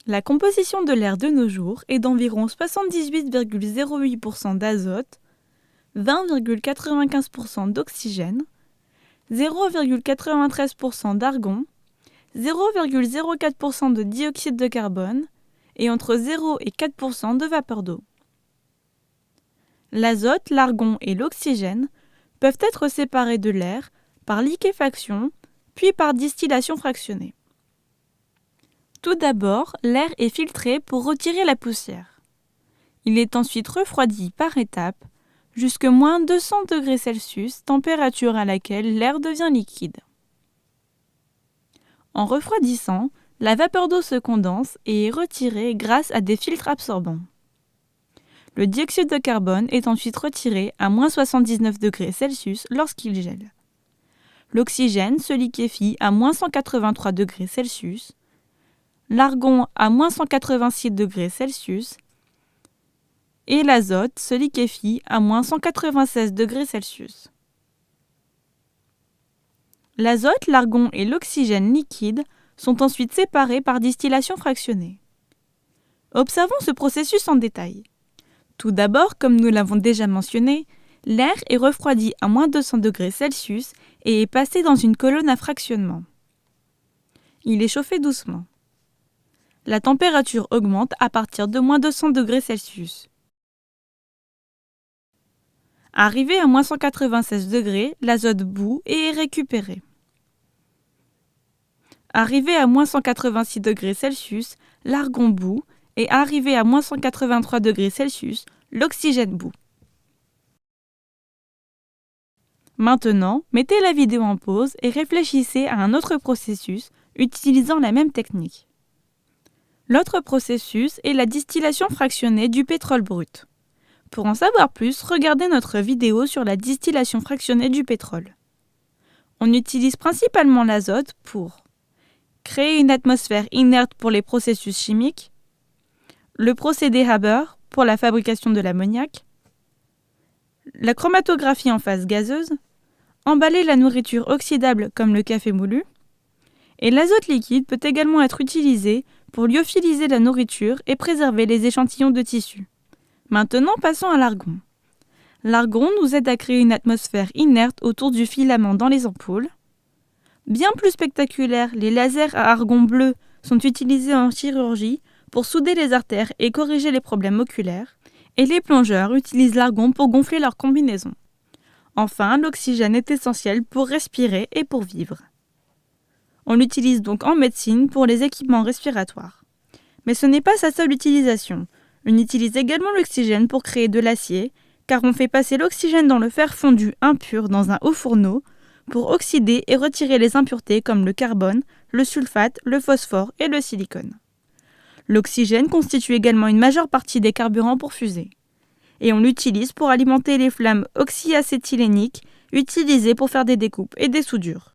La composition de l'air de nos jours est d'environ 78,08% d'azote, 20,95% d'oxygène, 0,93% d'argon, 0,04% de dioxyde de carbone et entre 0 et 4% de vapeur d'eau. L'azote, l'argon et l'oxygène peuvent être séparés de l'air par liquéfaction puis par distillation fractionnée. Tout d'abord, l'air est filtré pour retirer la poussière. Il est ensuite refroidi par étapes jusqu'à moins 200 degrés Celsius, température à laquelle l'air devient liquide. En refroidissant, la vapeur d'eau se condense et est retirée grâce à des filtres absorbants. Le dioxyde de carbone est ensuite retiré à moins 79 degrés Celsius lorsqu'il gèle. L'oxygène se liquéfie à moins 183 degrés Celsius, l'argon à moins 186 degrés Celsius et l'azote se liquéfie à moins 196 degrés Celsius. L'azote, l'argon et l'oxygène liquide sont ensuite séparés par distillation fractionnée. Observons ce processus en détail. Tout d'abord, comme nous l'avons déjà mentionné, l'air est refroidi à moins 200 degrés Celsius et est passé dans une colonne à fractionnement. Il est chauffé doucement. La température augmente à partir de moins 200 degrés Celsius. Arrivé à moins 196 degrés, l'azote bout et est récupéré. Arrivé à moins 186 degrés Celsius, l'argon bout et arrivé à moins 183 degrés Celsius, l'oxygène bout. Maintenant, mettez la vidéo en pause et réfléchissez à un autre processus utilisant la même technique. L'autre processus est la distillation fractionnée du pétrole brut. Pour en savoir plus, regardez notre vidéo sur la distillation fractionnée du pétrole. On utilise principalement l'azote pour créer une atmosphère inerte pour les processus chimiques, le procédé Haber pour la fabrication de l'ammoniac, la chromatographie en phase gazeuse, emballer la nourriture oxydable comme le café moulu, et l'azote liquide peut également être utilisé pour lyophiliser la nourriture et préserver les échantillons de tissu. Maintenant, passons à l'argon. L'argon nous aide à créer une atmosphère inerte autour du filament dans les ampoules. Bien plus spectaculaire, les lasers à argon bleu sont utilisés en chirurgie pour souder les artères et corriger les problèmes oculaires, et les plongeurs utilisent l'argon pour gonfler leurs combinaisons. Enfin, l'oxygène est essentiel pour respirer et pour vivre. On l'utilise donc en médecine pour les équipements respiratoires. Mais ce n'est pas sa seule utilisation. On utilise également l'oxygène pour créer de l'acier, car on fait passer l'oxygène dans le fer fondu impur dans un haut fourneau pour oxyder et retirer les impuretés comme le carbone, le sulfate, le phosphore et le silicone. L'oxygène constitue également une majeure partie des carburants pour fusées. Et on l'utilise pour alimenter les flammes oxyacéthyléniques utilisées pour faire des découpes et des soudures.